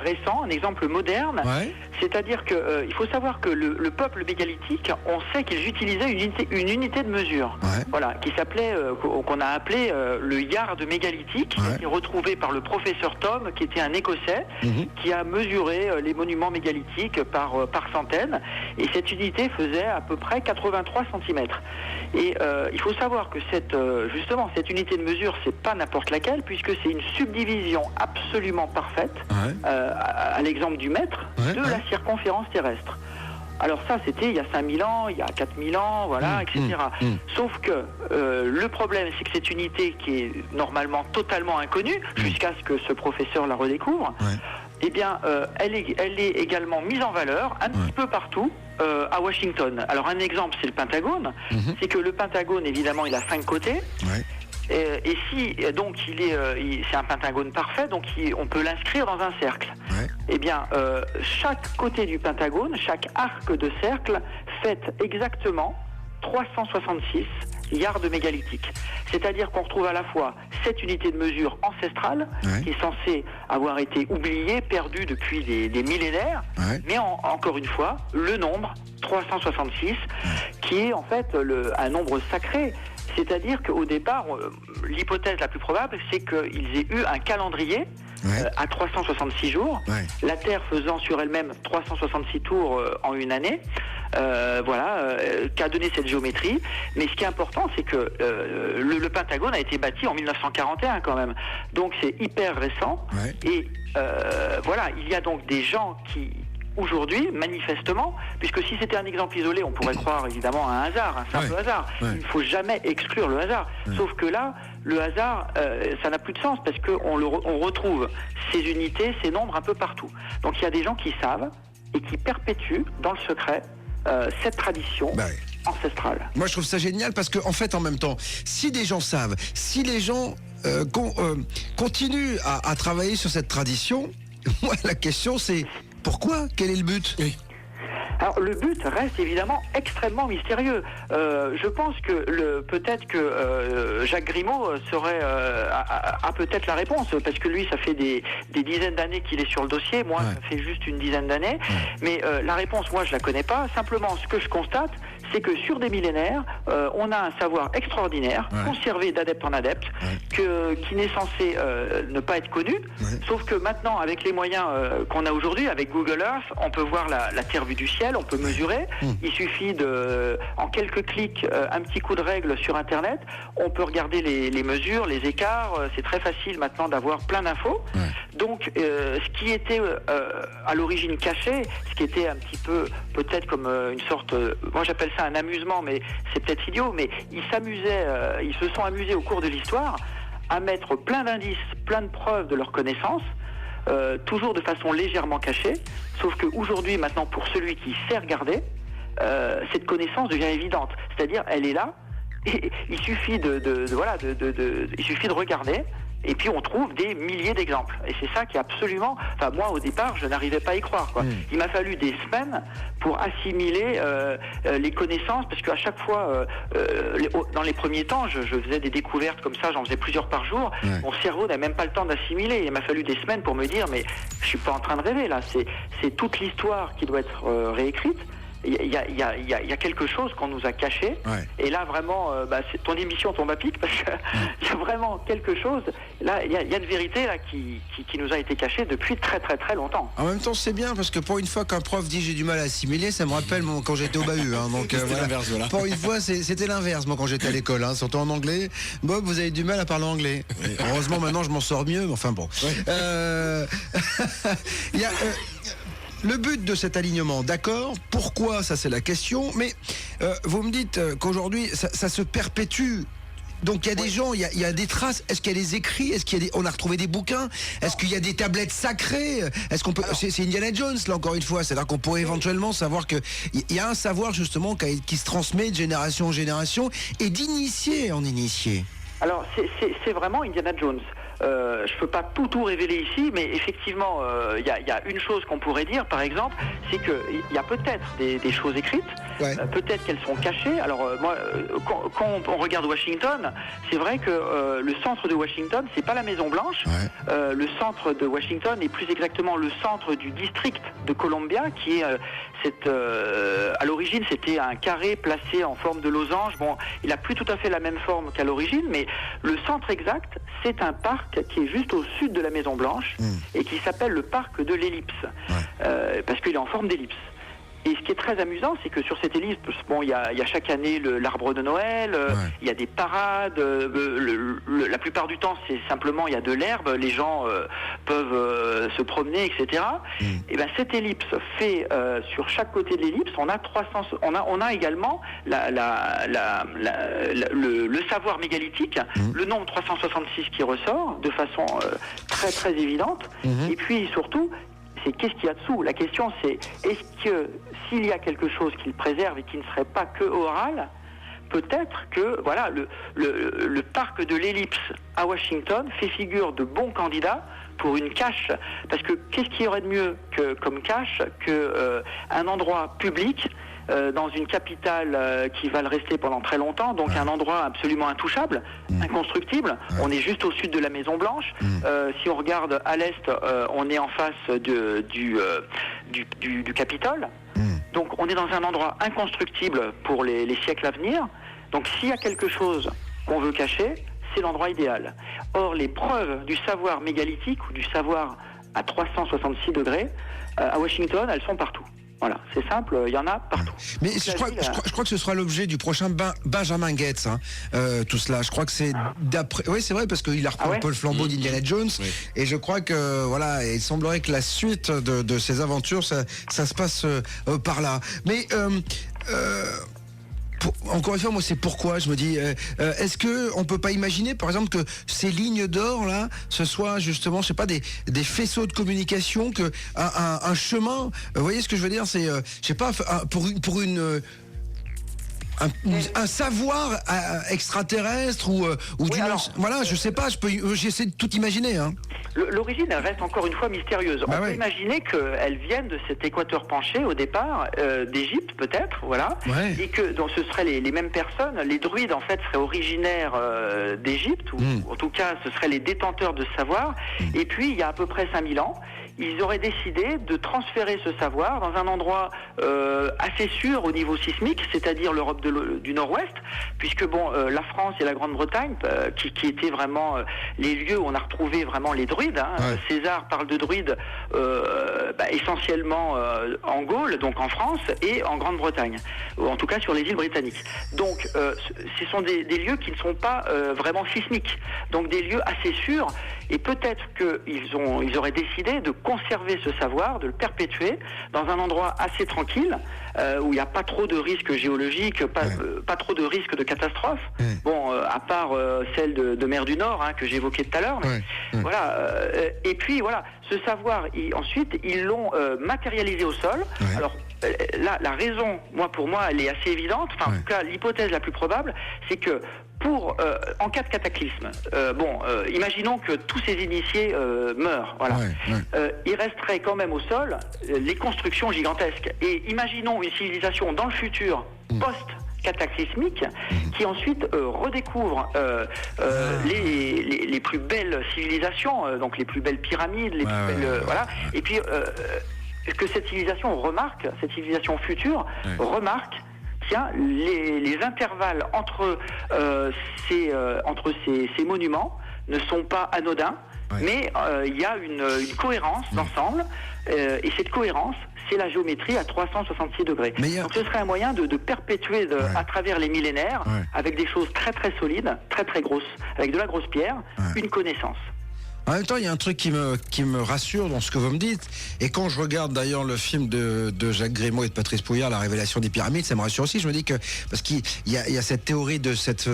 récent, un exemple moderne. Ouais. C'est-à-dire que il faut savoir que le peuple mégalithique, on sait qu'ils utilisaient une unité de mesure, Ouais. voilà, qui s'appelait, qu'on a appelé le yard mégalithique, qui Ouais. a été retrouvé par le professeur Tom, qui était un Écossais, qui a mesuré les monuments mégalithiques par centaines. Et cette unité faisait à peu près 83 cm. Et il faut savoir que justement, cette unité de mesure, c'est pas n'importe laquelle, puisque c'est une subdivision absolument parfaite, Ouais. à l'exemple du mètre, Ouais, de ouais. la circonférence terrestre. Alors ça, c'était il y a 5000 ans, il y a 4000 ans, voilà, etc. Sauf que le problème, c'est que cette unité qui est normalement totalement inconnue, jusqu'à ce que ce professeur la redécouvre, Ouais. eh bien, elle est également mise en valeur un petit peu partout à Washington. Alors un exemple, c'est le Pentagone. C'est que le Pentagone, évidemment, il a 5 côtés. Ouais. Et si donc c'est un pentagone parfait, donc on peut l'inscrire dans un cercle. Ouais. Eh bien, chaque côté du pentagone, chaque arc de cercle fait exactement 366 yards mégalithiques. C'est-à-dire qu'on retrouve à la fois cette unité de mesure ancestrale, Ouais. qui est censée avoir été oubliée, perdue depuis des millénaires, Ouais. mais encore une fois, le nombre 366, qui est en fait un nombre sacré. C'est-à-dire qu'au départ, l'hypothèse la plus probable, c'est qu'ils aient eu un calendrier Ouais. à 366 jours, Ouais. la Terre faisant sur elle-même 366 tours en une année, qu'a donné cette géométrie. Mais ce qui est important, c'est que le Pentagone a été bâti en 1941 quand même. Donc c'est hyper récent. Ouais. Et voilà, il y a donc des gens qui... Aujourd'hui, manifestement, puisque si c'était un exemple isolé, on pourrait croire évidemment à un hasard, un simple Ouais. hasard. Ouais. Il ne faut jamais exclure le hasard. Sauf que là, le hasard, ça n'a plus de sens parce qu'on retrouve ces unités, ces nombres un peu partout. Donc il y a des gens qui savent et qui perpétuent dans le secret cette tradition Bah ouais. ancestrale. Moi, je trouve ça génial parce que, en fait, en même temps, si des gens savent, si les gens continuent à travailler sur cette tradition, moi, la question, c'est pourquoi? Quel est le but? Alors le but reste évidemment extrêmement mystérieux. Je pense que peut-être que Jacques Grimaud a peut-être la réponse, parce que lui, ça fait des dizaines d'années qu'il est sur le dossier. Moi, Ouais. ça fait juste une dizaine d'années. Mais la réponse, moi, je la connais pas. Simplement, ce que je constate, c'est que sur des millénaires, on a un savoir extraordinaire, Ouais. conservé d'adepte en adepte, qui n'est censé ne pas être connu. Ouais. Sauf que maintenant, avec les moyens qu'on a aujourd'hui, avec Google Earth, on peut voir la Terre vue du ciel, on peut mesurer. Il suffit en quelques clics, un petit coup de règle sur Internet, on peut regarder les mesures, les écarts. C'est très facile maintenant d'avoir plein d'infos. Donc, ce qui était à l'origine caché, ce qui était un petit peu peut-être comme une sorte, moi j'appelle ça un amusement, mais c'est peut-être idiot, mais ils se sont amusés au cours de l'histoire à mettre plein d'indices, plein de preuves de leur connaissance, toujours de façon légèrement cachée, sauf qu'aujourd'hui, maintenant, pour celui qui sait regarder, cette connaissance devient évidente. C'est-à-dire, elle est là, et il suffit il suffit de regarder, et puis on trouve des milliers d'exemples. Et c'est ça qui est absolument... Enfin, moi, au départ, je n'arrivais pas à y croire, quoi. Il m'a fallu des semaines pour assimiler les connaissances, parce qu'à chaque fois, dans les premiers temps, je faisais des découvertes comme ça, j'en faisais plusieurs par jour. Mon cerveau n'a même pas le temps d'assimiler. Il m'a fallu des semaines pour me dire, mais je suis pas en train de rêver, là. C'est toute l'histoire qui doit être réécrite. Il y a quelque chose qu'on nous a caché. Ouais. Et là, vraiment, ton émission tombe à pic parce qu'il y a vraiment quelque chose. Là, il y a une vérité là qui nous a été cachée depuis très très très longtemps. En même temps, c'est bien parce que pour une fois qu'un prof dit j'ai du mal à assimiler, ça me rappelle quand j'étais au bahut. Donc voilà. l'inverse, voilà. Pour une fois, c'était l'inverse, moi, quand j'étais à l'école, surtout en anglais. Bob, vous avez du mal à parler anglais. Heureusement, maintenant, je m'en sors mieux. Mais enfin bon. Il y a. Le but de cet alignement, d'accord, pourquoi, ça c'est la question, mais vous me dites qu'aujourd'hui ça se perpétue Donc il y a des gens, il y a des traces. Est-ce qu'il y a des écrits? Est-ce qu'il y a on a retrouvé des bouquins? Est-ce qu'il y a des tablettes sacrées? Est-ce qu'on peut? C'est Indiana Jones là encore une fois. C'est-à-dire qu'on pourrait éventuellement savoir que il y a un savoir justement qui se transmet de génération en génération et d'initié en initié. Alors c'est vraiment Indiana Jones. Je peux pas tout révéler ici, mais effectivement, il y a une chose qu'on pourrait dire, par exemple, c'est qu'il y a peut-être des choses écrites, peut-être qu'elles sont cachées. Alors moi, quand on regarde Washington, c'est vrai que le centre de Washington, c'est pas la Maison Blanche. Le centre de Washington est plus exactement le centre du district de Columbia, qui est à l'origine, c'était un carré placé en forme de losange. Bon, il a plus tout à fait la même forme qu'à l'origine, mais le centre exact, c'est un parc qui est juste au sud de la Maison Blanche et qui s'appelle le parc de l'Ellipse, parce qu'il est en forme d'ellipse. Et ce qui est très amusant, c'est que sur cette ellipse, bon, il y a chaque année l'arbre de Noël, il y a des parades, la plupart du temps, c'est simplement, il y a de l'herbe, les gens peuvent se promener, etc. Et ben cette ellipse fait, sur chaque côté de l'ellipse, on a également le savoir mégalithique, le nombre 366 qui ressort de façon très très évidente, et puis surtout, c'est qu'est-ce qu'il y a dessous. La question c'est, est-ce que s'il y a quelque chose qu'il préserve et qui ne serait pas que oral, peut-être que voilà le parc de l'Ellipse à Washington fait figure de bon candidat pour une cache, parce que qu'est-ce qu'il y aurait de mieux comme cache que un endroit public dans une capitale qui va le rester pendant très longtemps, donc un endroit absolument intouchable, inconstructible. On est juste au sud de la Maison Blanche. Si on regarde à l'est, on est en face du Capitole. Donc on est dans un endroit inconstructible pour les siècles à venir. Donc s'il y a quelque chose qu'on veut cacher, c'est l'endroit idéal. Or, les preuves du savoir mégalithique ou du savoir à 366 degrés, à Washington, elles sont partout. Voilà, c'est simple, il y en a partout. Mais je crois que ce sera l'objet du prochain Benjamin Gates, tout cela. Je crois que c'est d'après. Oui, c'est vrai, parce qu'il a repris un peu le flambeau d'Indiana Jones. Et je crois que, voilà, il semblerait que la suite de ses aventures, ça se passe par là. Mais. Encore une fois, moi, c'est pourquoi je me dis, est-ce que on peut pas imaginer, par exemple, que ces lignes d'or là, ce soit justement, je sais pas, des faisceaux de communication, que un chemin. Vous voyez ce que je veux dire? C'est, je sais pas, pour un savoir extraterrestre ou voilà, je sais pas, j'essaie de tout imaginer. L'origine, elle reste encore une fois mystérieuse. On peut imaginer qu'elles viennent de cet équateur penché au départ, d'Égypte peut-être, voilà, et que donc ce seraient les mêmes personnes. Les druides en fait seraient originaires d'Égypte, ou en tout cas ce seraient les détenteurs de ce savoir. Et puis il y a à peu près 5000 ans, ils auraient décidé de transférer ce savoir dans un endroit assez sûr au niveau sismique, c'est-à-dire l'Europe du Nord-Ouest, puisque bon, la France et la Grande-Bretagne, qui étaient vraiment les lieux où on a retrouvé vraiment les druides. César parle de druides essentiellement en Gaule, donc en France, et en Grande-Bretagne, ou en tout cas sur les îles britanniques. Donc ce sont des lieux qui ne sont pas vraiment sismiques, donc des lieux assez sûrs, et peut-être qu'ils auraient décidé de conserver ce savoir, de le perpétuer dans un endroit assez tranquille, où il n'y a pas trop de risques géologiques, pas trop de risques de catastrophes. Bon, à part celle de mer du Nord, que j'évoquais tout à l'heure. Voilà. Et puis voilà, ce savoir, ensuite, ils l'ont matérialisé au sol. Alors la raison, pour moi, elle est assez évidente. Enfin, en tout cas, l'hypothèse la plus probable, c'est que en cas de cataclysme, imaginons que tous ces initiés meurent, voilà. Il resterait quand même au sol les constructions gigantesques. Et imaginons une civilisation dans le futur, post-cataclysmique, qui ensuite redécouvre les plus belles civilisations, donc les plus belles pyramides, les plus belles, voilà. Et puis que cette civilisation future remarque, tiens, les intervalles entre ces monuments ne sont pas anodins, mais il y a une cohérence d'ensemble, et cette cohérence, c'est la géométrie à 366 degrés. Donc ce serait un moyen de perpétuer à travers les millénaires, avec des choses très très solides, très très grosses, avec de la grosse pierre, une connaissance. En même temps, il y a un truc qui me rassure dans ce que vous me dites. Et quand je regarde d'ailleurs le film de Jacques Grimaud et de Patrice Pouillard, La Révélation des pyramides, ça me rassure aussi. Je me dis que, parce qu'il y a cette théorie de cette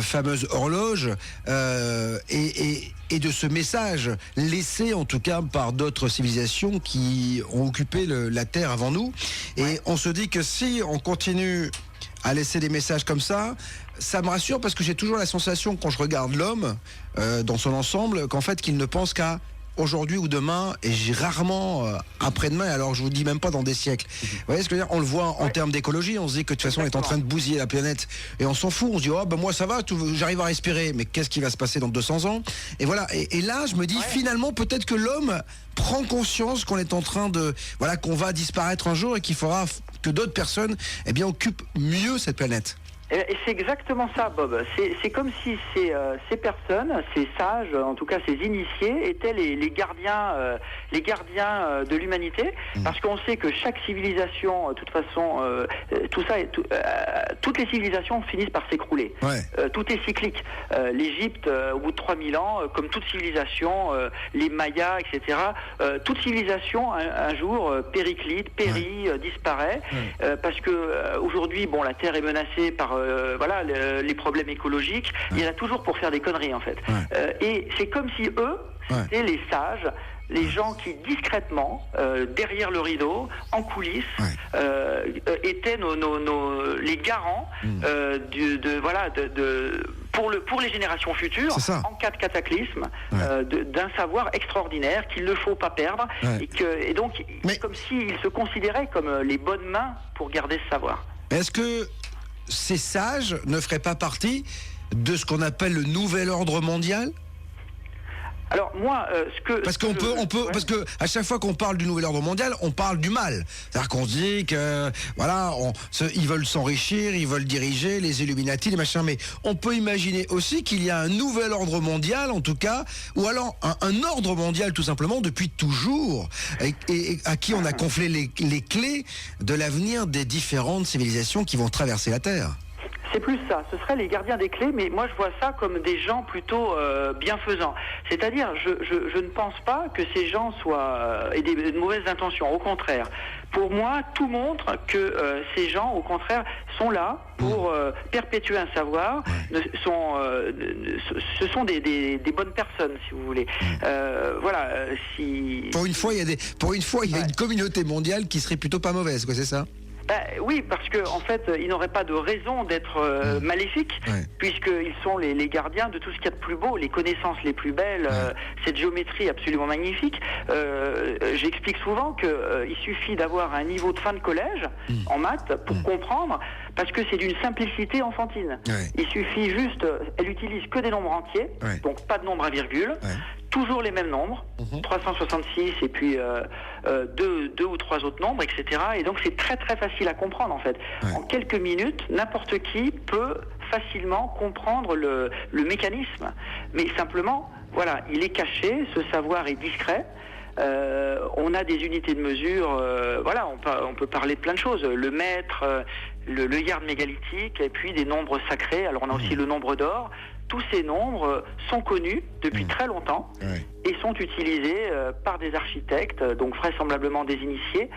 fameuse horloge et de ce message laissé en tout cas par d'autres civilisations qui ont occupé la Terre avant nous. Et on se dit que si on continue à laisser des messages comme ça me rassure parce que j'ai toujours la sensation quand je regarde l'homme dans son ensemble qu'en fait qu'il ne pense qu'à aujourd'hui ou demain et j'ai rarement après-demain, alors je vous dis même pas dans des siècles. Vous voyez ce que je veux dire? On le voit en termes d'écologie, on se dit que de toute façon on est en train de bousiller la planète et on s'en fout, on se dit moi ça va, j'arrive à respirer, mais qu'est-ce qui va se passer dans 200 ans? Et voilà, et là je me dis finalement peut-être que l'homme prend conscience qu'on est en train de qu'on va disparaître un jour et qu'il faudra que d'autres personnes occupent mieux cette planète. Et c'est exactement ça, Bob. C'est comme si ces personnes, ces sages, en tout cas ces initiés, étaient les gardiens de l'humanité, parce qu'on sait que chaque civilisation, de toute façon, toutes les civilisations finissent par s'écrouler. Ouais. Tout est cyclique. L'Égypte, au bout de 3000 ans, comme toute civilisation, les Mayas, etc., toute civilisation un jour périclite, périt, disparaît, parce que aujourd'hui, la Terre est menacée par les problèmes écologiques. Il y en a toujours pour faire des conneries en fait. Et c'est comme si eux, c'était les sages, les gens qui discrètement, derrière le rideau, en coulisses, étaient les garants pour les générations futures, en cas de cataclysme, d'un savoir extraordinaire qu'il ne faut pas perdre, et donc c'est comme s'ils se considéraient comme les bonnes mains pour garder ce savoir. Est-ce que ces sages ne feraient pas partie de ce qu'on appelle le nouvel ordre mondial? Alors moi, parce que à chaque fois qu'on parle du nouvel ordre mondial, on parle du mal. C'est-à-dire qu'on dit que ils veulent s'enrichir, ils veulent diriger les Illuminati, les machins. Mais on peut imaginer aussi qu'il y a un nouvel ordre mondial, en tout cas, ou alors un ordre mondial tout simplement depuis toujours, et à qui on a confié les clés de l'avenir des différentes civilisations qui vont traverser la Terre. C'est plus ça, ce seraient les gardiens des clés, mais moi je vois ça comme des gens plutôt bienfaisants. C'est-à-dire, je ne pense pas que ces gens aient de mauvaises intentions, au contraire. Pour moi, tout montre que ces gens, au contraire, sont là pour perpétuer un savoir. Ce sont des bonnes personnes, si vous voulez. Pour une fois, il y a une communauté mondiale qui serait plutôt pas mauvaise, quoi, c'est ça? Oui, parce que en fait, ils n'auraient pas de raison d'être maléfiques, puisqu'ils sont les gardiens de tout ce qu'il y a de plus beau, les connaissances les plus belles, cette géométrie absolument magnifique. J'explique souvent qu'il suffit d'avoir un niveau de fin de collège en maths pour comprendre, parce que c'est d'une simplicité enfantine. Il suffit juste, elle utilise que des nombres entiers, donc pas de nombre à virgule. Toujours les mêmes nombres, 366 et puis deux ou trois autres nombres, etc. Et donc c'est très très facile à comprendre en fait. En quelques minutes, n'importe qui peut facilement comprendre le mécanisme. Mais simplement, il est caché, ce savoir est discret. On a des unités de mesure, on peut parler de plein de choses. Le mètre, le yard mégalithique, et puis des nombres sacrés. Alors on a aussi le nombre d'or. Tous ces nombres sont connus depuis très longtemps et sont utilisés par des architectes, donc vraisemblablement des initiés.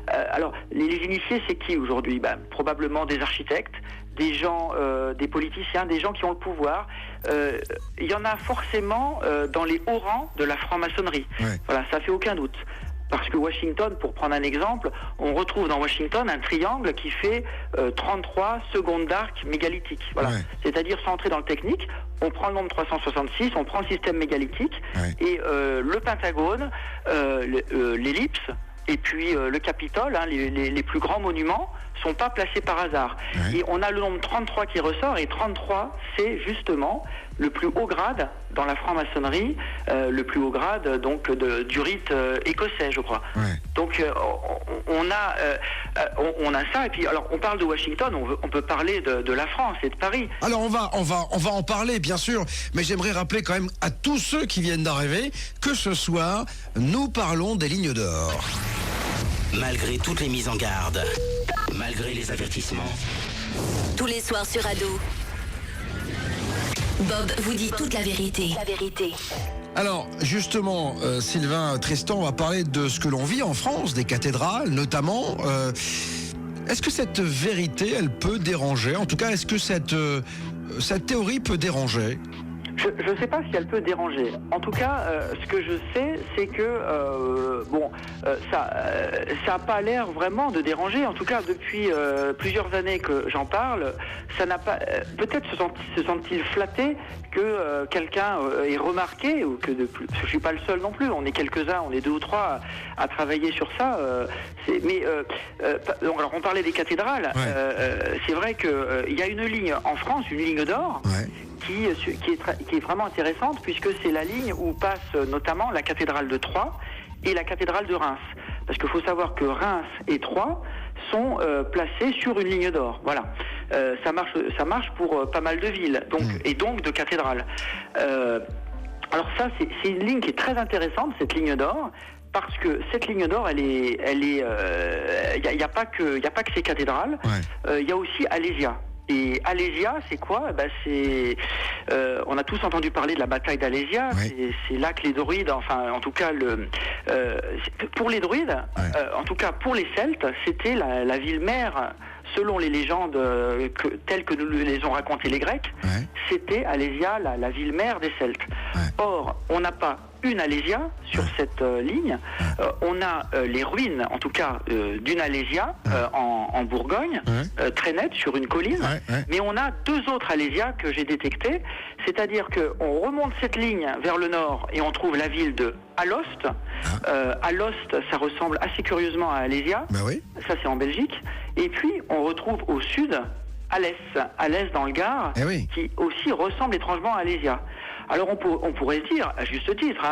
Alors, les initiés, c'est qui aujourd'hui? Probablement des architectes, des gens, des politiciens, des gens qui ont le pouvoir. Il y en a forcément dans les hauts rangs de la franc-maçonnerie. Voilà, ça fait aucun doute. Parce que Washington, pour prendre un exemple, on retrouve dans Washington un triangle qui fait 33 secondes d'arc mégalithique. Voilà. C'est-à-dire, sans entrer dans le technique, on prend le nombre 366, on prend le système mégalithique, et le pentagone, l'ellipse, et puis le Capitole, les plus grands monuments, sont pas placés par hasard. Et on a le nombre 33 qui ressort, et 33, c'est justement le plus haut grade dans la franc-maçonnerie, le plus haut grade donc du rite écossais, je crois. Donc on a ça, et puis alors on parle de Washington, on peut parler de la France et de Paris. Alors on va en parler bien sûr, mais j'aimerais rappeler quand même à tous ceux qui viennent d'arriver que ce soir nous parlons des lignes d'or. Malgré toutes les mises en garde, malgré les avertissements, Tous les soirs sur Ado, Bob vous dit toute la vérité. Alors, justement, Sylvain, Tristan, on va parler de ce que l'on vit en France, des cathédrales notamment. Est-ce que cette vérité, elle peut déranger? En tout cas, est-ce que cette théorie peut déranger? Je ne sais pas si elle peut déranger. En tout cas, ce que je sais, c'est que ça n'a pas l'air vraiment de déranger. En tout cas, depuis plusieurs années que j'en parle, ça n'a pas. Peut-être se sentent-ils flattés que quelqu'un ait remarqué, ou que je suis pas le seul non plus. On est quelques-uns, on est 2 ou 3 à travailler sur ça. Donc, alors, on parlait des cathédrales. Ouais. C'est vrai que il y a une ligne en France, une ligne d'or. Ouais. Qui est vraiment intéressante, puisque c'est la ligne où passe notamment la cathédrale de Troyes et la cathédrale de Reims. Parce qu'il faut savoir que Reims et Troyes sont placés sur une ligne d'or. Voilà. Ça marche pour pas mal de villes, et donc de cathédrales. Alors ça, c'est une ligne qui est très intéressante, cette ligne d'or. Parce que cette ligne d'or, il y a pas que ces cathédrales. Il y a aussi Alésia. Et Alésia, c'est quoi? On a tous entendu parler de la bataille d'Alésia. Oui. C'est là que les druides, enfin, en tout cas, pour les druides, en tout cas pour les Celtes, c'était la ville mère, selon les légendes telles que nous les ont racontées les Grecs. C'était Alésia, la ville mère des Celtes. Or, on n'a pas une Alésia sur cette ligne. On a les ruines, en tout cas, d'une Alésia en Bourgogne, très nette, sur une colline. Mais on a 2 autres Alésias que j'ai détectées. C'est-à-dire qu'on remonte cette ligne vers le nord et on trouve la ville de Alost. Alost, ça ressemble assez curieusement à Alésia. Ça, c'est en Belgique. Et puis, on retrouve au sud Alès dans le Gard, qui aussi ressemble étrangement à Alésia. Alors on pourrait se dire, à juste titre,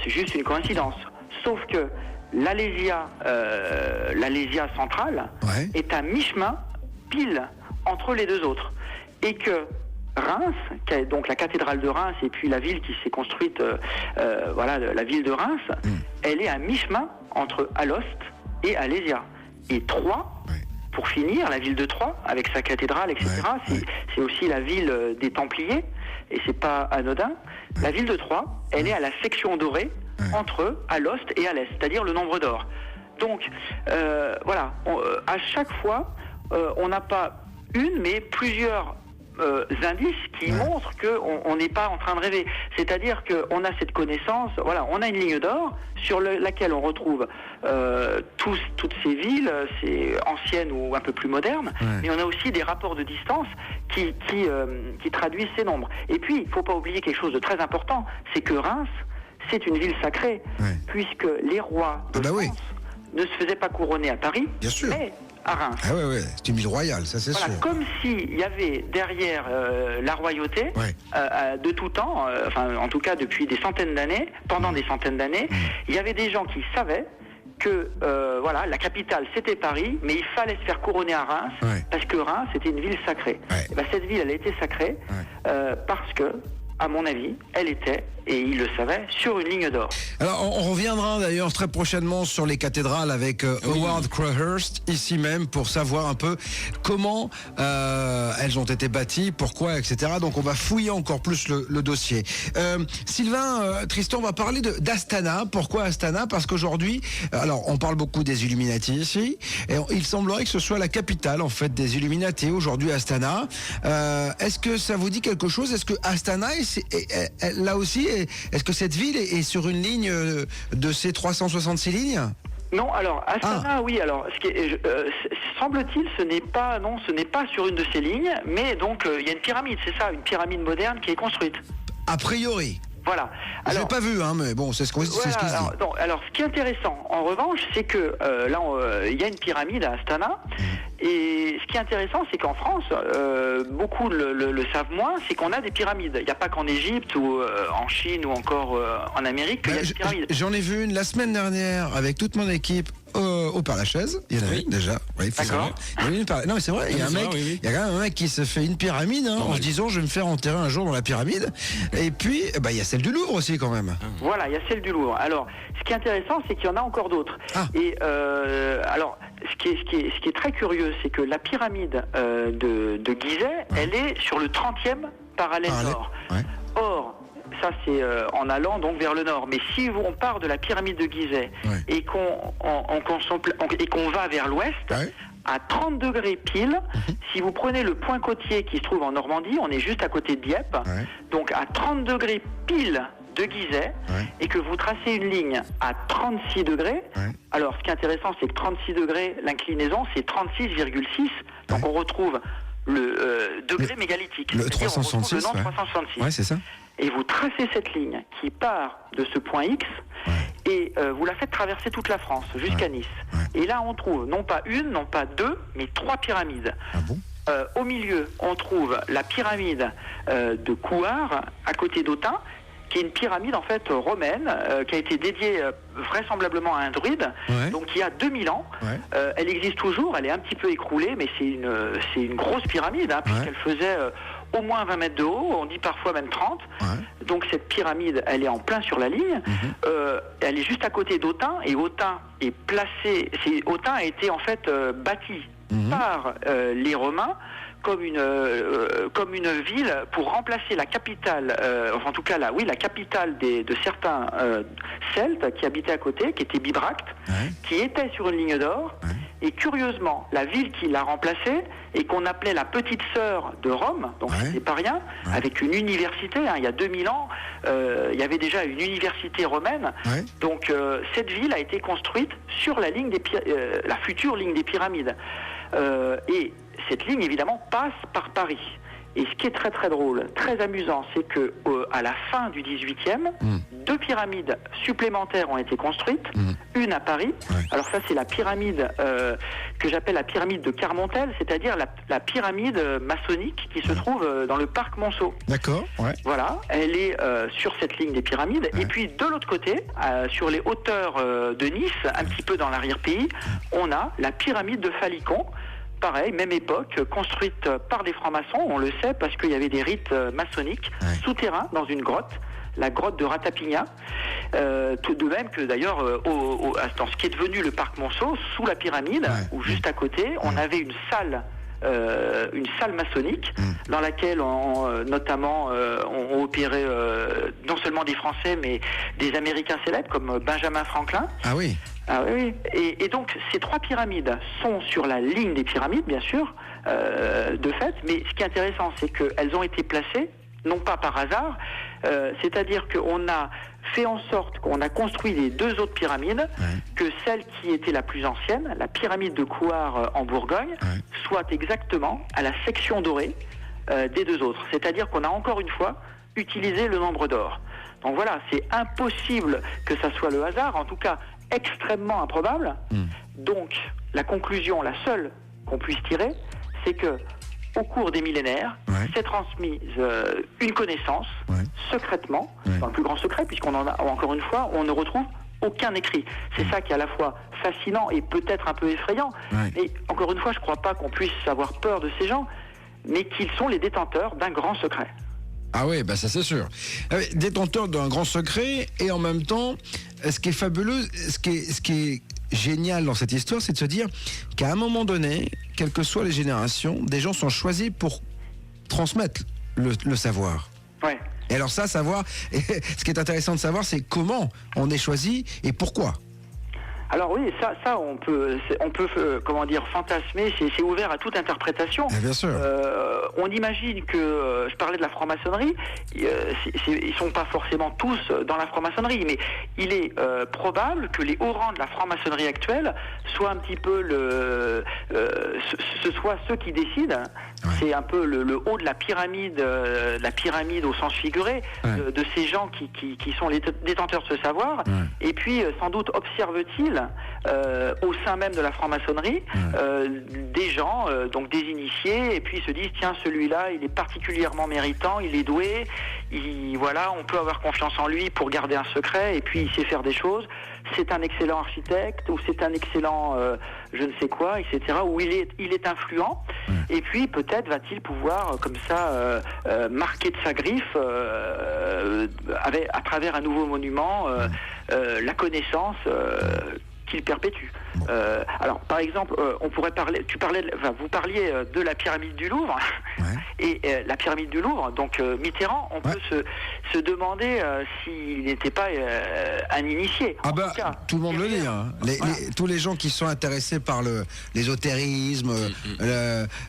c'est juste une coïncidence. Sauf que l'Alésia centrale est à mi-chemin, pile, entre les 2 autres. Et que Reims, qui est donc la cathédrale de Reims, et puis la ville qui s'est construite, la ville de Reims, elle est à mi-chemin entre Alost et Alésia. Et Troyes, pour finir, la ville de Troyes, avec sa cathédrale, etc., c'est aussi la ville des Templiers, et c'est pas anodin. La ville de Troyes, elle est à la section dorée entre Alost et Alès, c'est-à-dire le nombre d'or. Donc, à chaque fois, on n'a pas une, mais plusieurs indices qui montrent qu'on n'est pas en train de rêver. C'est-à-dire qu'on a cette connaissance, on a une ligne d'or sur laquelle on retrouve toutes ces villes, anciennes ou un peu plus modernes, mais on a aussi des rapports de distance qui traduisent ces nombres. Et puis, il ne faut pas oublier quelque chose de très important, c'est que Reims, c'est une ville sacrée, puisque les rois de France ne se faisaient pas couronner à Paris, mais à Reims. C'est une ville royale, ça c'est sûr. Comme s'il y avait derrière la royauté de tout temps, en tout cas depuis des centaines d'années, pendant des centaines d'années, il y avait des gens qui savaient que la capitale c'était Paris, mais il fallait se faire couronner à Reims, parce que Reims c'était une ville sacrée. Et cette ville, elle a été sacrée parce que, à mon avis, elle était, et il le savait, sur une ligne d'or. Alors, on reviendra d'ailleurs très prochainement sur les cathédrales avec Howard Crowhurst, ici même, pour savoir un peu comment elles ont été bâties, pourquoi, etc. Donc, on va fouiller encore plus le dossier. Sylvain, Tristan, on va parler d'Astana. Pourquoi Astana? Parce qu'aujourd'hui, alors, on parle beaucoup des Illuminati ici, et il semblerait que ce soit la capitale, en fait, des Illuminati, aujourd'hui, Astana. Est-ce que ça vous dit quelque chose? Est-ce que Astana, là aussi, est-ce que cette ville est sur une ligne de ces 366 lignes? Non, alors Astana, oui. Alors, semble-t-il, ce n'est pas sur une de ces lignes, mais donc il y a une pyramide, c'est ça, une pyramide moderne qui est construite. A priori. Voilà. Alors, je l'ai pas vu, mais bon, c'est ce qui se dit. Alors, ce qui est intéressant, en revanche, c'est que il y a une pyramide à Astana. Et ce qui est intéressant, c'est qu'en France, beaucoup le savent moins, c'est qu'on a des pyramides. Il n'y a pas qu'en Égypte ou en Chine ou encore en Amérique qu'il y a des pyramides. J'en ai vu une la semaine dernière avec toute mon équipe au Père-Lachaise. Il y en avait une déjà. D'accord. Non, mais c'est vrai, il y a il y a quand même un mec qui se fait une pyramide en se disant je vais me faire enterrer un jour dans la pyramide. Et puis, il y a celle du Louvre aussi quand même. Voilà, il y a celle du Louvre. Alors, ce qui est intéressant, c'est qu'il y en a encore d'autres. Et alors, ce qui est très curieux, c'est que la pyramide de Gizeh, elle est sur le 30e parallèle nord. Ouais. Or, ça c'est en allant donc vers le nord. Mais si on part de la pyramide de Gizeh et qu'on va vers l'ouest, à 30 degrés pile, si vous prenez le point côtier qui se trouve en Normandie, on est juste à côté de Dieppe, donc à 30 degrés pile de Gizeh, et que vous tracez une ligne à 36 degrés, alors ce qui est intéressant, c'est que 36 degrés, l'inclinaison, c'est 36,6, donc on retrouve le degré mégalithique. Le 366, le nom 366. Ouais, c'est ça. Et vous tracez cette ligne qui part de ce point X et vous la faites traverser toute la France jusqu'à Nice. Et là, on trouve non pas une, non pas deux, mais 3 pyramides. Ah bon? Au milieu, on trouve la pyramide de Kouar, à côté d'Autun, qui est une pyramide en fait romaine, qui a été dédiée vraisemblablement à un druide, donc il y a 2000 ans. Elle existe toujours, elle est un petit peu écroulée, mais c'est une grosse pyramide, puisqu'elle faisait au moins 20 mètres de haut, on dit parfois même 30. Donc cette pyramide, elle est en plein sur la ligne. Elle est juste à côté d'Autun, et Autun est placé. Autun a été en fait bâti par les Romains comme une ville pour remplacer la capitale, enfin en tout cas la capitale de certains Celtes qui habitaient à côté, qui était Bibracte, qui était sur une ligne d'or. Et curieusement, la ville qui l'a remplacée et qu'on appelait la petite sœur de Rome, donc c'était pas rien, avec une université, il y a 2000 ans, il y avait déjà une université romaine. Donc cette ville a été construite sur la ligne la future ligne des pyramides. Et cette ligne, évidemment, passe par Paris. Et ce qui est très très drôle, très amusant, c'est que à la fin du 18e, 2 pyramides supplémentaires ont été construites, une à Paris. Alors ça, c'est la pyramide que j'appelle la pyramide de Carmontel, c'est-à-dire la pyramide maçonnique qui se trouve dans le parc Monceau. D'accord. Voilà, elle est sur cette ligne des pyramides. Et puis de l'autre côté, sur les hauteurs de Nice, un petit peu dans l'arrière-pays, on a la pyramide de Falicon. Pareil, même époque, construite par des francs-maçons, on le sait, parce qu'il y avait des rites maçonniques souterrains dans une grotte, la grotte de Ratapigna. Tout de même que d'ailleurs, dans ce qui est devenu le parc Monceau, sous la pyramide, ou juste à côté, on avait une salle maçonnique dans laquelle notamment on opérait non seulement des Français, mais des Américains célèbres comme Benjamin Franklin. Ah oui. Ah oui, et donc ces 3 pyramides sont sur la ligne des pyramides, bien sûr, de fait, mais ce qui est intéressant, c'est qu'elles ont été placées, non pas par hasard, c'est-à-dire qu'on a fait en sorte qu'on a construit les 2 autres pyramides, que celle qui était la plus ancienne, la pyramide de Kouar en Bourgogne, soit exactement à la section dorée des 2 autres. C'est-à-dire qu'on a encore une fois utilisé le nombre d'or. Donc voilà, c'est impossible que ça soit le hasard, en tout cas extrêmement improbable. Donc la conclusion, la seule qu'on puisse tirer, c'est que au cours des millénaires, s'est transmise une connaissance secrètement, dans le plus grand secret, puisqu'on en a, encore une fois, on ne retrouve aucun écrit. C'est ça qui est à la fois fascinant et peut-être un peu effrayant. Mais encore une fois, je ne crois pas qu'on puisse avoir peur de ces gens, mais qu'ils sont les détenteurs d'un grand secret. Ah oui, bah ça c'est sûr. Détenteur d'un grand secret, et en même temps, ce qui est fabuleux, ce qui est génial dans cette histoire, c'est de se dire qu'à un moment donné, quelles que soient les générations, des gens sont choisis pour transmettre le savoir. Et alors ça, savoir, ce qui est intéressant de savoir, c'est comment on est choisi et pourquoi. Alors oui, ça on peut comment dire, fantasmer, c'est ouvert à toute interprétation. Bien sûr. On imagine que, je parlais de la franc-maçonnerie, ils sont pas forcément tous dans la franc-maçonnerie, mais il est probable que les hauts rangs de la franc-maçonnerie actuelle soient un petit peu ce soit ceux qui décident. C'est un peu le haut de la pyramide au sens figuré, de ces gens qui sont les détenteurs de ce savoir, et puis sans doute observe-t-il au sein même de la franc-maçonnerie des gens, donc des initiés, et puis se disent tiens, celui-là il est particulièrement méritant, il est doué, voilà, on peut avoir confiance en lui pour garder un secret, et puis il sait faire des choses, c'est un excellent architecte, ou c'est un excellent je ne sais quoi, etc., ou il est influent, et puis peut-être va-t-il pouvoir comme ça marquer de sa griffe à travers un nouveau monument la connaissance qu'il perpétue. Alors, par exemple, on pourrait parler. Vous parliez de la pyramide du Louvre, et la pyramide du Louvre. Donc Mitterrand, on peut se demander s'il n'était pas un initié. Tout le monde le dit. Hein. Tous les gens qui sont intéressés par l'ésotérisme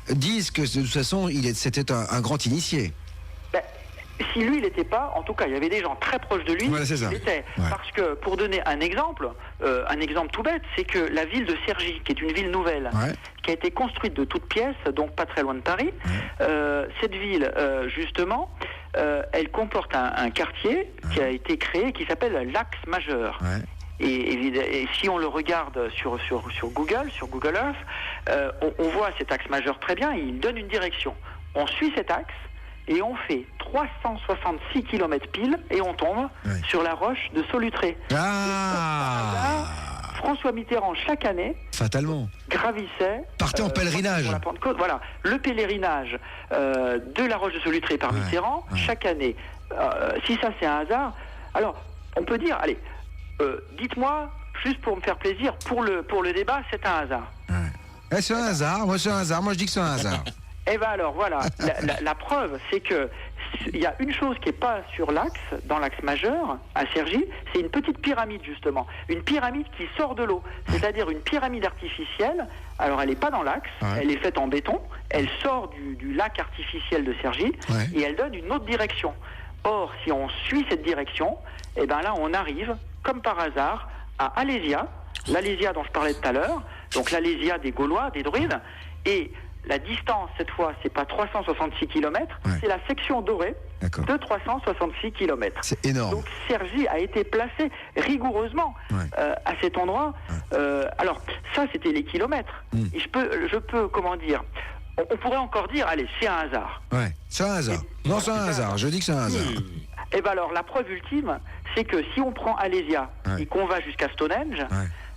disent que de toute façon, c'était un grand initié. Si lui, il n'était pas, en tout cas, il y avait des gens très proches de lui qui l'étaient. Parce que, pour donner un exemple tout bête, c'est que la ville de Cergy, qui est une ville nouvelle, qui a été construite de toutes pièces, donc pas très loin de Paris, cette ville, justement, elle comporte un quartier qui a été créé, qui s'appelle l'Axe Majeur. Et si on le regarde sur Google Earth, on voit cet axe majeur très bien, il donne une direction. On suit cet axe, et on fait 366 km pile et on tombe sur la roche de Solutré. François Mitterrand, chaque année, fatalement, gravissait... Partait en pèlerinage. Pour la Pentecôte, voilà, le pèlerinage de la roche de Solutré par Mitterrand, chaque année. Si ça c'est un hasard, alors on peut dire, allez, dites-moi, juste pour me faire plaisir, pour le débat, c'est un hasard. C'est un hasard, moi je dis que c'est un hasard. Eh bien alors voilà, la preuve c'est que il y a une chose qui n'est pas sur l'axe, dans l'axe majeur, à Cergy, c'est une petite pyramide justement. Une pyramide qui sort de l'eau, c'est-à-dire une pyramide artificielle. Alors elle n'est pas dans l'axe, elle est faite en béton, elle sort du lac artificiel de Cergy et elle donne une autre direction. Or, si on suit cette direction, eh ben là on arrive, comme par hasard, à Alésia, l'Alésia dont je parlais tout à l'heure, donc l'Alésia des Gaulois, des druides, et la distance, cette fois, c'est pas 366 km, c'est la section dorée de 366 km. C'est énorme. Donc Cergy a été placé rigoureusement à cet endroit. Alors, ça, c'était les kilomètres. Et je peux, comment dire, on pourrait encore dire, allez, c'est un hasard. C'est un hasard. Non, c'est un hasard. Je dis que c'est un hasard. Et bien alors, la preuve ultime, c'est que si on prend Alésia et qu'on va jusqu'à Stonehenge,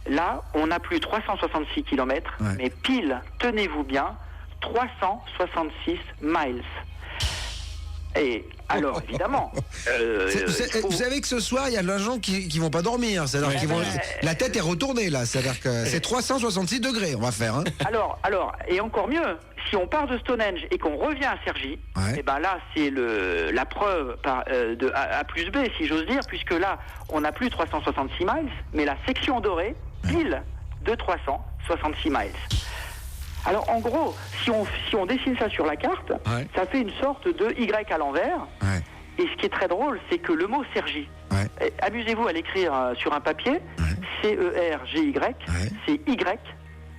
là, on n'a plus 366 km, mais pile, tenez-vous bien, 366 miles. Et alors, évidemment... vous savez que ce soir, il y a de gens qui vont pas dormir. C'est-à-dire qu'ils vont... La tête est retournée, là. C'est-à-dire que c'est 366 degrés, on va faire. Hein. Alors, et encore mieux, si on part de Stonehenge et qu'on revient à Cergy, et ben là, c'est la preuve de A plus B, si j'ose dire, puisque là, on n'a plus 366 miles, mais la section dorée, pile de 366 miles. Alors en gros, si on dessine ça sur la carte, ça fait une sorte de Y à l'envers. Et ce qui est très drôle, c'est que le mot Cergy, amusez-vous à l'écrire sur un papier, C-E-R-G-Y, c'est Y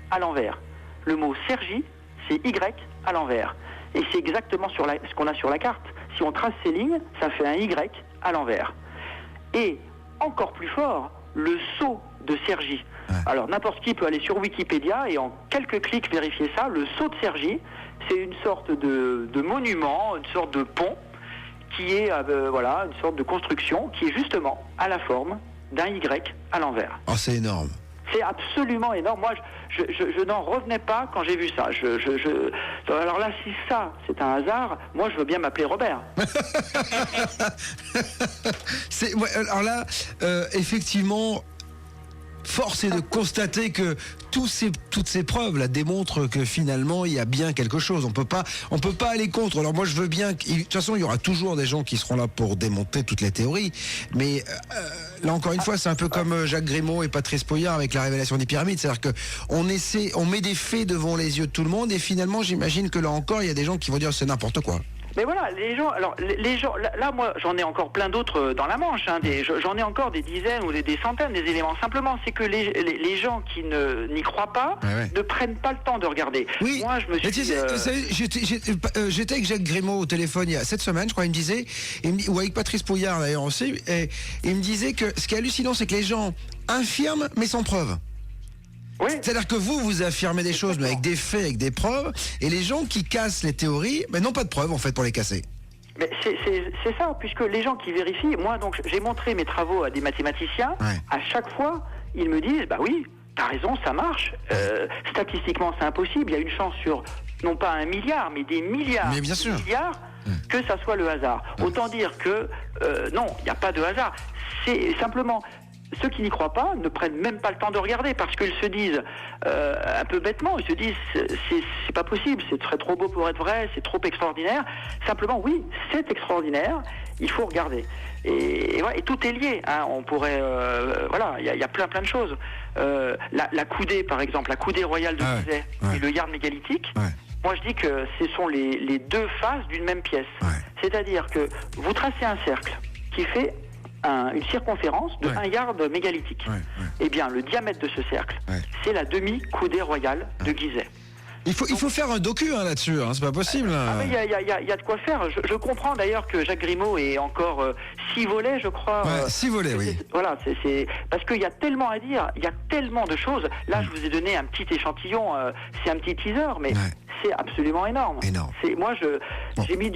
à l'envers. Le mot Cergy, c'est Y à l'envers. Et c'est exactement ce qu'on a sur la carte. Si on trace ces lignes, ça fait un Y à l'envers. Et encore plus fort, le sceau de Cergy. Alors n'importe qui peut aller sur Wikipédia et en quelques clics vérifier ça. Le sceau de Cergy, c'est une sorte de monument, une sorte de pont qui est une sorte de construction qui est justement à la forme d'un Y à l'envers. Oh, c'est énorme. C'est absolument énorme. Moi, je n'en revenais pas quand j'ai vu ça. Alors là, si ça, c'est un hasard, moi, je veux bien m'appeler Robert. Alors là, effectivement, force est de constater que toutes ces preuves là démontrent que finalement il y a bien quelque chose. On peut pas aller contre. Alors moi je veux bien. De toute façon il y aura toujours des gens qui seront là pour démonter toutes les théories. Mais là encore une fois c'est un peu comme Jacques Grimaud et Patrice Poyart avec la révélation des pyramides. C'est-à-dire que on met des faits devant les yeux de tout le monde et finalement j'imagine que là encore il y a des gens qui vont dire c'est n'importe quoi. Mais voilà, les gens, là moi j'en ai encore plein d'autres dans la manche, j'en ai encore des dizaines ou des centaines des éléments. Simplement, c'est que les gens qui n'y croient pas ne prennent pas le temps de regarder. Oui, moi je me suis... J'étais avec Jacques Grimaud au téléphone il y a 7 semaines, je crois, il me disait, ou avec Patrice Pouillard d'ailleurs aussi, et il me disait que ce qui est hallucinant, c'est que les gens infirment mais sans preuve. Oui. C'est-à-dire que vous affirmez des choses mais avec des faits, avec des preuves, et les gens qui cassent les théories, n'ont pas de preuves en fait pour les casser. Mais c'est ça, puisque les gens qui vérifient, moi donc j'ai montré mes travaux à des mathématiciens, à chaque fois ils me disent bah oui, t'as raison, ça marche, statistiquement c'est impossible, il y a une chance sur non pas 1 milliard mais des milliards, mais bien sûr. Milliards que ça soit le hasard. Autant dire que non, il n'y a pas de hasard, c'est simplement ceux qui n'y croient pas ne prennent même pas le temps de regarder parce qu'ils se disent un peu bêtement, ils se disent c'est pas possible, ce serait trop beau pour être vrai, c'est trop extraordinaire. Simplement, oui, c'est extraordinaire, il faut regarder. Et voilà, et tout est lié. Hein. On pourrait, voilà, il y a plein de choses. La coudée, par exemple, la coudée royale de Gizeh et le yard mégalithique. Ouais. Moi, je dis que ce sont les deux faces d'une même pièce. Ouais. C'est-à-dire que vous tracez un cercle qui fait une circonférence de 1 yard mégalithique. Ouais. Eh bien, le diamètre de ce cercle, c'est la demi-coudée royale de Gizeh. Il faut faire un docu là-dessus, c'est pas possible. Il y a de quoi faire. Je comprends d'ailleurs que Jacques Grimaud ait encore 6 volets, je crois. 6 volets, oui. Voilà, c'est parce qu'il y a tellement à dire, il y a tellement de choses. Là, je vous ai donné un petit échantillon, c'est un petit teaser, mais c'est absolument énorme. Moi, j'ai mis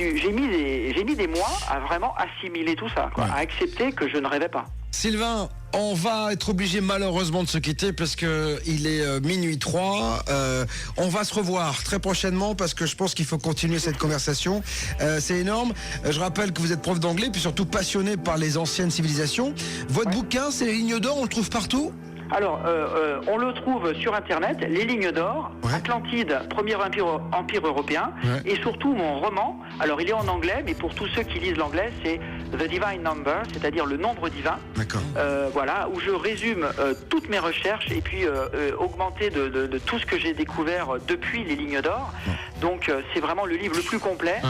des mois à vraiment assimiler tout ça, à accepter que je ne rêvais pas. Sylvain, on va être obligé malheureusement de se quitter parce que il est minuit 3. On va se revoir très prochainement parce que je pense qu'il faut continuer cette conversation. C'est énorme. Je rappelle que vous êtes prof d'anglais puis surtout passionné par les anciennes civilisations. Votre bouquin, c'est Les Lignes d'Or, on le trouve partout ? Alors, on le trouve sur Internet, Les Lignes d'Or, Atlantide, premier empire européen, et surtout mon roman. Alors, il est en anglais, mais pour tous ceux qui lisent l'anglais, c'est The Divine Number, c'est-à-dire le nombre divin. D'accord. Voilà, où je résume toutes mes recherches et puis augmenté de tout ce que j'ai découvert depuis Les Lignes d'Or. Donc, c'est vraiment le livre le plus complet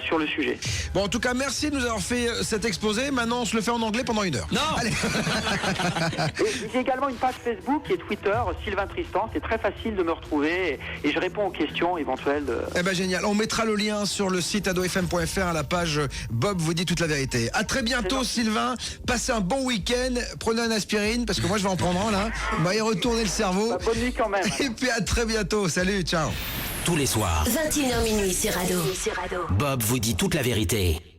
sur le sujet. Bon, en tout cas, merci de nous avoir fait cet exposé. Maintenant, on se le fait en anglais pendant 1 heure. Non. Allez. J'ai également une page Facebook et Twitter, Sylvain Tristan. C'est très facile de me retrouver et je réponds aux questions éventuelles. Eh ben génial. On mettra le lien sur le site adofm.fr à la page Bob vous dit toute la vérité. À très bientôt, Sylvain. Passez un bon week-end. Prenez un aspirine parce que moi je vais en prendre un là. On va y retourner le cerveau. Bonne nuit quand même. Et puis à très bientôt. Salut, ciao. Tous les soirs, 21h minuit sur Ado. Bob vous dit toute la vérité.